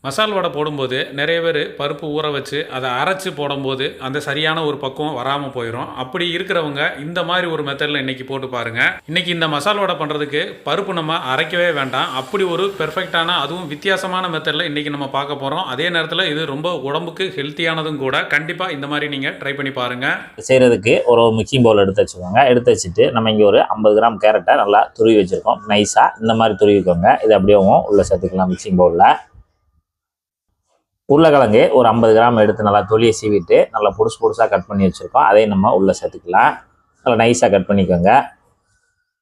மசால் வடை போடும்போது நிறைய பேர் பருப்பு ஊற வச்சு அதை அரைச்சி போடும்போது அந்த சரியான ஒரு பக்குவம் வராமல் போயிடும். அப்படி இருக்கிறவங்க இந்த மாதிரி ஒரு மெத்தடில் இன்றைக்கி போட்டு பாருங்கள். இன்றைக்கி இந்த மசால் வடை பண்ணுறதுக்கு பருப்பு நம்ம அரைக்கவே வேண்டாம். அப்படி ஒரு பெர்ஃபெக்டான அதுவும் வித்தியாசமான மெத்தடில் இன்றைக்கி நம்ம பார்க்க போகிறோம். அதே நேரத்தில் இது ரொம்ப உடம்புக்கு ஹெல்த்தியானதும் கூட. கண்டிப்பாக இந்த மாதிரி நீங்கள் ட்ரை பண்ணி பாருங்கள். செய்கிறதுக்கு ஒரு மிக்சிங் பவுல் எடுத்து வச்சுக்கோங்க. எடுத்து வச்சுட்டு நம்ம இங்கே ஒரு 50 கிராம் கேரட்டை நல்லா துருவி வச்சுருக்கோம். நைஸாக இந்த மாதிரி துருவிக்கோங்க. இது அப்படியே உள்ளே சேர்த்துக்கலாம் மிக்சிங் பவுலில். உருளைக்கிழங்கு ஒரு 50 கிராம் எடுத்து நல்லா தொலியை சீவிட்டு நல்லா புதுசாக கட் பண்ணி வச்சுருக்கோம். அதையும் நம்ம உள்ளே சேர்த்துக்கலாம். நல்லா நைஸாக கட் பண்ணிக்கோங்க.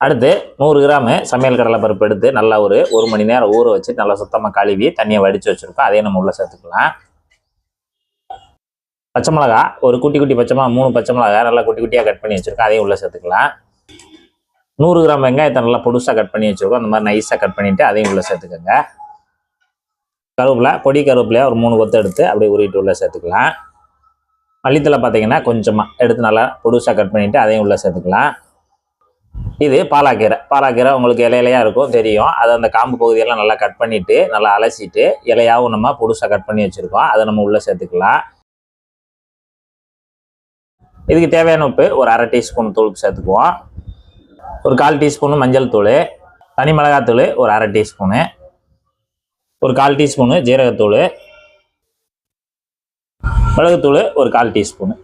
அடுத்து 100 கிராம் சமையல் கடலை பருப்பு எடுத்து நல்லா ஒரு மணி நேரம் ஊற வச்சு நல்லா சுத்தமாக கழுவி தண்ணியை வடித்து வச்சுருக்கோம். அதையும் நம்ம உள்ளே சேர்த்துக்கலாம். பச்சை மிளகா ஒரு குட்டி பச்சை மிளகா 3 பச்சை மிளகா நல்லா குட்டியாக கட் பண்ணி வச்சுருக்கோம். அதையும் உள்ளே சேர்த்துக்கலாம். 100 கிராம் வெங்காயத்தை நல்லா புதுசாக கட் பண்ணி வச்சுருக்கோம். அந்த மாதிரி நைஸாக கட் பண்ணிவிட்டு அதையும் உள்ளே சேர்த்துக்கோங்க. கருவேப்பிலை பொடி கருவேப்பிலையாக ஒரு 3 கொத்து எடுத்து அப்படியே உருவிட்டு உள்ளே சேர்த்துக்கலாம். மல்லித்தலை பார்த்தீங்கன்னா கொஞ்சமாக எடுத்து நல்லா புதுசாக கட் பண்ணிவிட்டு அதையும் உள்ளே சேர்த்துக்கலாம். இது பாலாக்கீரை உங்களுக்கு இலையாக இருக்கும் தெரியும். அதை அந்த காம்பு பகுதியெல்லாம் நல்லா கட் பண்ணிவிட்டு நல்லா அலசிட்டு இலையாகவும் நம்ம புதுசாக கட் பண்ணி வச்சுருக்கோம். அதை நம்ம உள்ளே சேர்த்துக்கலாம். இதுக்கு தேவையான உப்பு ஒரு 1/2 டீஸ்பூன் தூளுக்கு சேர்த்துக்குவோம். ஒரு 1/4 டீஸ்பூனு மஞ்சள் தூள், தனி மிளகாத்தூள் ஒரு 1/2 டீஸ்பூனு, ஒரு 1/4 டீஸ்பூனு ஜீரகத்தூள், மிளகுத்தூள் ஒரு 1/4 டீஸ்பூனு.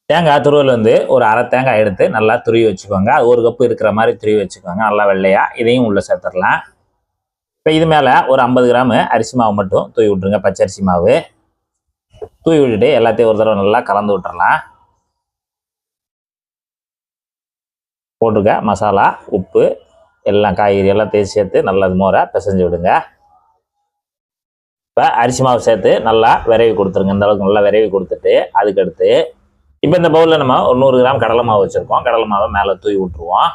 தேங்காய் துருவல் ஒரு அரை தேங்காய் எடுத்து நல்லா துருவி வச்சுக்கோங்க. அது 1 கப்பு இருக்கிற மாதிரி துருவி வச்சுக்கோங்க நல்லா வெள்ளையாக. இதையும் உள்ளே சேர்த்துடலாம். இப்போ இது மேலே ஒரு 50 கிராம் அரிசி மாவு மட்டும் தூவி விட்ருங்க. பச்சரிசி மாவு தூவி விட்டுட்டு எல்லாத்தையும் ஒரு தடவை நல்லா கலந்து விட்டுறலாம். போட்டுருக்க மசாலா உப்பு எல்லாம் காய்கறி எல்லாத்தையும் சேர்த்து நல்லா மோரை பிசைஞ்சு விடுங்க. இப்போ அரிசி மாவு சேர்த்து நல்லா விரவி கொடுத்துருங்க. இந்த அளவுக்கு நல்லா விரவி கொடுத்துட்டு அதுக்கடுத்து இப்போ இந்த பவுலில் நம்ம ஒரு 100 கிராம் கடலை மாவு வச்சுருக்கோம். கடலை மாவை மேலே தூவி விட்டுருவோம்.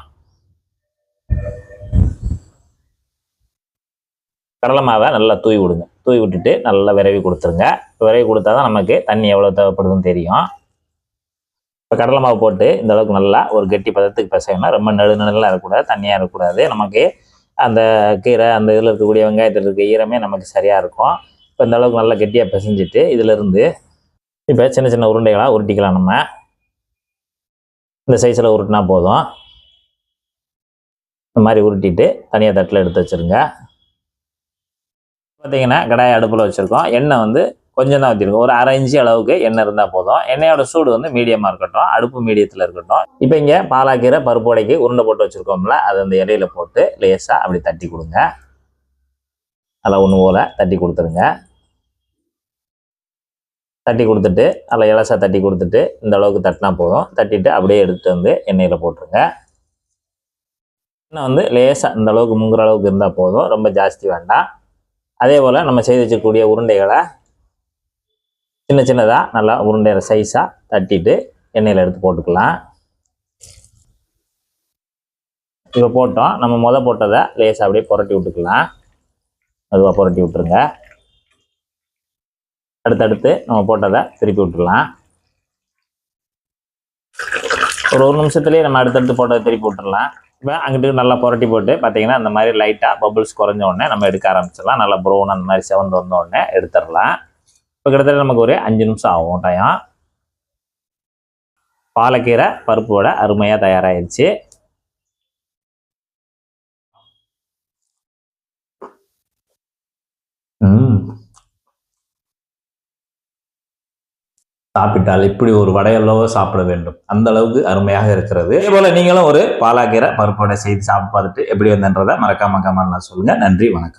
கடலை மாவை நல்லா தூவி விடுங்க. தூவி விட்டுட்டு நல்லா விரவி கொடுத்துருங்க. விரவி கொடுத்தா தான் நமக்கு தண்ணி எவ்வளோ தேவைப்படுதுன்னு தெரியும். இப்போ கடலை மாவு போட்டு இந்த அளவுக்கு நல்லா ஒரு கெட்டி பதத்துக்கு பிசையணும். ரொம்ப நெடுநெல்லாம் இருக்கக்கூடாது, தண்ணியாக இருக்கக்கூடாது. நமக்கு அந்த கீரை அந்த இதில் இருக்கக்கூடிய வெங்காயத்தில் இருக்க ஈரமே நமக்கு சரியாக இருக்கும். இப்போ இந்த அளவுக்கு நல்லா கெட்டியாக பிசைஞ்சிட்டு இதிலிருந்து இப்போ சின்ன உருண்டைகளாக உருட்டிக்கலாம். நம்ம இந்த சைஸில் உருட்டினா போதும். இந்த மாதிரி உருட்டிட்டு தனியாக தட்டில் எடுத்து வச்சுருங்க. பார்த்தீங்கன்னா கடாயை அடுப்பில் வச்சுருக்கோம். எண்ணெய் கொஞ்சம் தான் ஊற்றிருக்கோம். ஒரு 1/2 இன்ச்சு அளவுக்கு எண்ணெய் இருந்தால் போதும். எண்ணெயோட சூடு மீடியமாக இருக்கட்டும். அடுப்பு மீடியத்தில் இருக்கட்டும். இப்போ இங்கே பாலாக்கீரை பருப்பு வடைக்கு உருண்டை போட்டு வச்சுருக்கோம்ல, அது அந்த இலையில போட்டு லேசாக அப்படி தட்டி கொடுங்க. நல்லா ஒன்று போல் தட்டி கொடுத்துருங்க. தட்டி கொடுத்துட்டு நல்லா இலசாக தட்டி கொடுத்துட்டு இந்த அளவுக்கு தட்டினா போதும். தட்டிட்டு அப்படியே எடுத்துகிட்டு எண்ணெயில் போட்டுருங்க. எண்ணெய் லேசாக இந்த அளவுக்கு முங்குற அளவுக்கு இருந்தால் போதும். ரொம்ப ஜாஸ்தி வேண்டாம். அதே போல் நம்ம செய்து வச்சக்கூடிய உருண்டைகளை சின்னதாக நல்லா உருண்டை சைஸாக தட்டிட்டு எண்ணெயில் எடுத்து போட்டுக்கலாம். இப்போ போட்டோம். நம்ம போட்டதை லேசாக அப்படியே புரட்டி விட்டுக்கலாம். அதுவாக புரட்டி விட்டுருங்க. அடுத்தடுத்து நம்ம போட்டதை திருப்பி விட்டுடலாம். ஒரு நிமிஷத்துலேயே நம்ம அடுத்தடுத்து போட்டதை திருப்பி விட்டுடலாம். இப்போ அங்கிட்டு நல்லா புரட்டி போட்டு பார்த்தீங்கன்னா அந்த மாதிரி லைட்டாக பபுள்ஸ் குறைஞ்ச உடனே நம்ம எடுக்க ஆரம்பிச்சிடலாம். நல்லா ப்ரௌன் அந்த மாதிரி செவந்து வந்த உடனே எடுத்துடலாம். இப்போ கிட்டத்தட்ட நமக்கு ஒரு 5 நிமிஷம் ஆகும் டைம். பாலக்கீரை பருப்பு வடை அருமையாக தயாராகிடுச்சு. சாப்பிட்டால் இப்படி ஒரு வடையல்லவோ சாப்பிட வேண்டும், அந்த அளவுக்கு அருமையாக இருக்கிறது. இதே போல நீங்களும் ஒரு பாலாக்கீரை பருப்பு வடை செய்து சாப்பிட்டு பார்த்துட்டு எப்படி வந்தன்றதை மறக்காம கமெண்ட்ல சொல்லுங்க. நன்றி, வணக்கம்.